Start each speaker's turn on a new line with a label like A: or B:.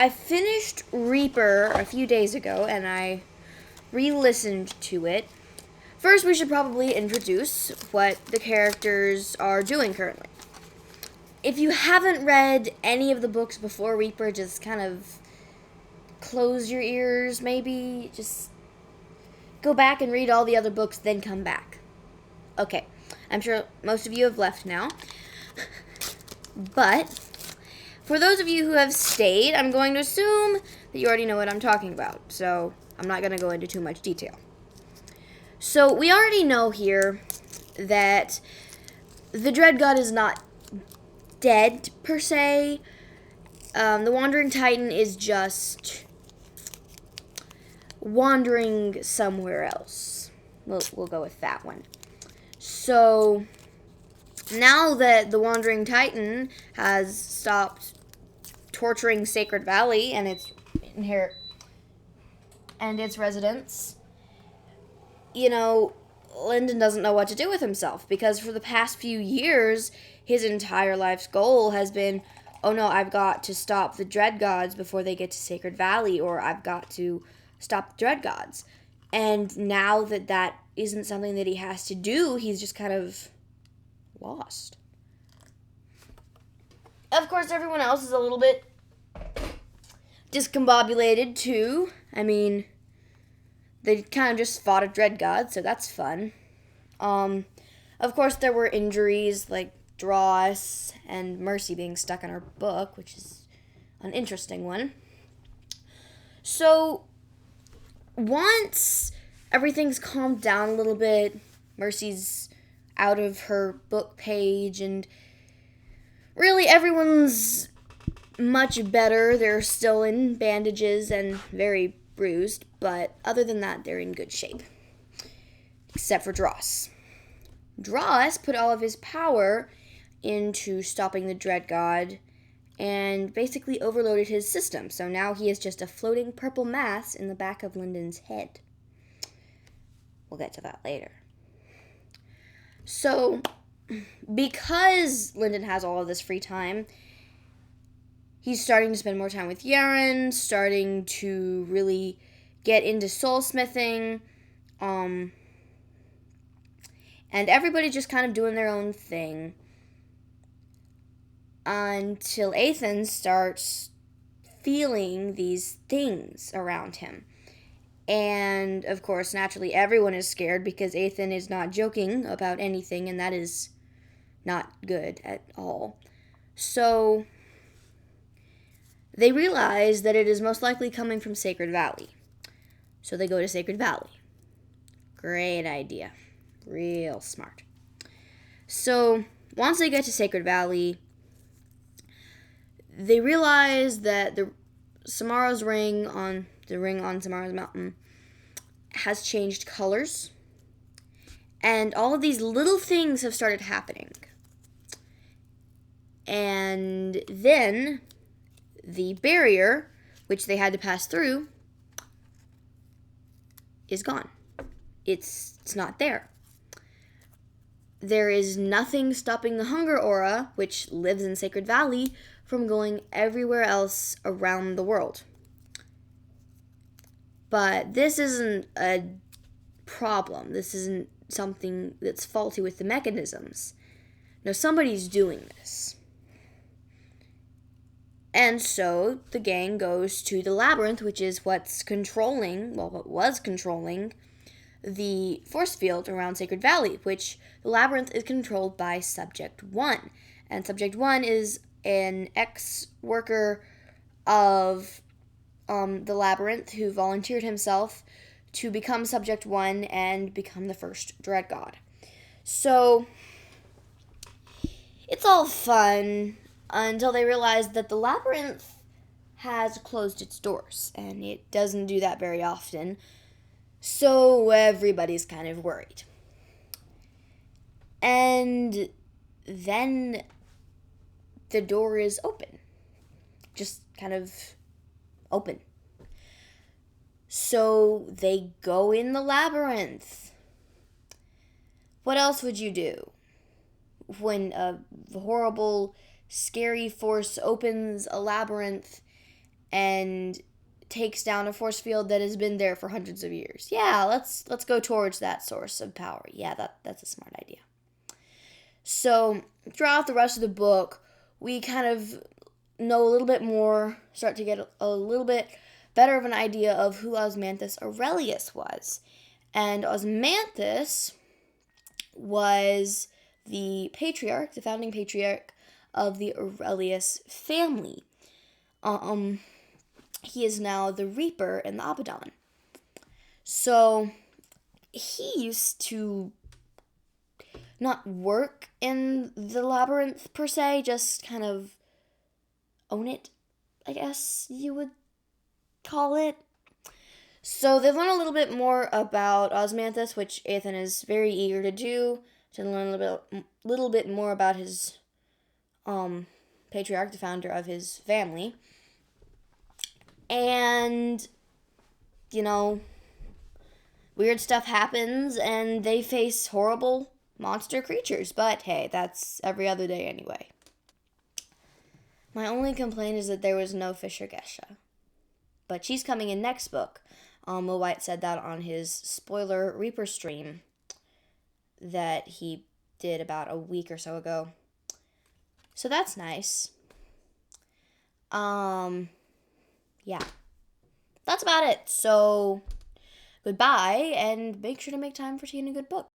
A: I finished Reaper a few days ago and I re-listened to it. First, we should probably introduce what the characters are doing currently. If you haven't read any of the books before Reaper, just kind of close your ears, maybe. Just go back and read all the other books, then come back. Okay, I'm sure most of you have left now. But for those of you who have stayed, I'm going to assume that you already know what I'm talking about. So I'm not going to go into too much detail. So we already know here that the Dread God is not dead, per se. The Wandering Titan is just wandering somewhere else. We'll go with that one. So now that the Wandering Titan has stopped torturing Sacred Valley and its residents, Lyndon doesn't know what to do with himself, because for the past few years, his entire life's goal has been, oh no, I've got to stop the Dread Gods before they get to Sacred Valley, or I've got to stop the Dread Gods. And now that isn't something that he has to do, he's just kind of lost. Of course, everyone else is a little bit discombobulated too. I mean, they kind of just fought a Dread God, so that's fun. Of course, there were injuries like Dross and Mercy being stuck in her book, which is an interesting one. So once everything's calmed down a little bit, Mercy's out of her book page, and really everyone's much better. They're still in bandages and very bruised, but other than that, they're in good shape. Except for Dross. Dross put all of his power into stopping the Dread God and basically overloaded his system. So now he is just a floating purple mass in the back of Lyndon's head. We'll get to that later. So, because Lyndon has all of this free time, he's starting to spend more time with Yaren, starting to really get into soulsmithing, and everybody just kind of doing their own thing until Ethan starts feeling these things around him. And, of course, naturally, everyone is scared because Ethan is not joking about anything, and that is not good at all. So they realize that it is most likely coming from Sacred Valley. So they go to Sacred Valley. Great idea. Real smart. So once they get to Sacred Valley, they realize that the ring on Samara's mountain has changed colors. And all of these little things have started happening. And then the barrier, which they had to pass through, is gone. It's not there. There is nothing stopping the hunger aura, which lives in Sacred Valley, from going everywhere else around the world. But this isn't a problem. This isn't something that's faulty with the mechanisms. No, somebody's doing this. And so the gang goes to the labyrinth, which is what was controlling the force field around Sacred Valley, which the labyrinth is controlled by Subject 1. And Subject 1 is an ex-worker of the labyrinth who volunteered himself to become Subject 1 and become the first Dread God. So it's all fun until they realize that the labyrinth has closed its doors, and it doesn't do that very often. So everybody's kind of worried. And then the door is open. Just kind of open. So they go in the labyrinth. What else would you do when a horrible, scary force opens a labyrinth and takes down a force field that has been there for hundreds of years. Yeah, let's go towards that source of power. Yeah, that's a smart idea. So throughout the rest of the book, we kind of know a little bit more, start to get a little bit better of an idea of who Osmanthus Aurelius was. And Osmanthus was the patriarch, the founding patriarch of the Aurelius family. He is now the Reaper in the Abaddon. So he used to not work in the labyrinth per se, just kind of own it, I guess you would call it. So they learn a little bit more about Osmanthus, which Ethan is very eager to do, to learn a little bit more about his patriarch, the founder of his family. And, weird stuff happens and they face horrible monster creatures. But hey, that's every other day anyway. My only complaint is that there was no Fisher Gesha. But she's coming in next book. Wight said that on his spoiler Reaper stream that he did about a week or so ago. So that's nice. Yeah. That's about it. So goodbye, and make sure to make time for tea and a good book.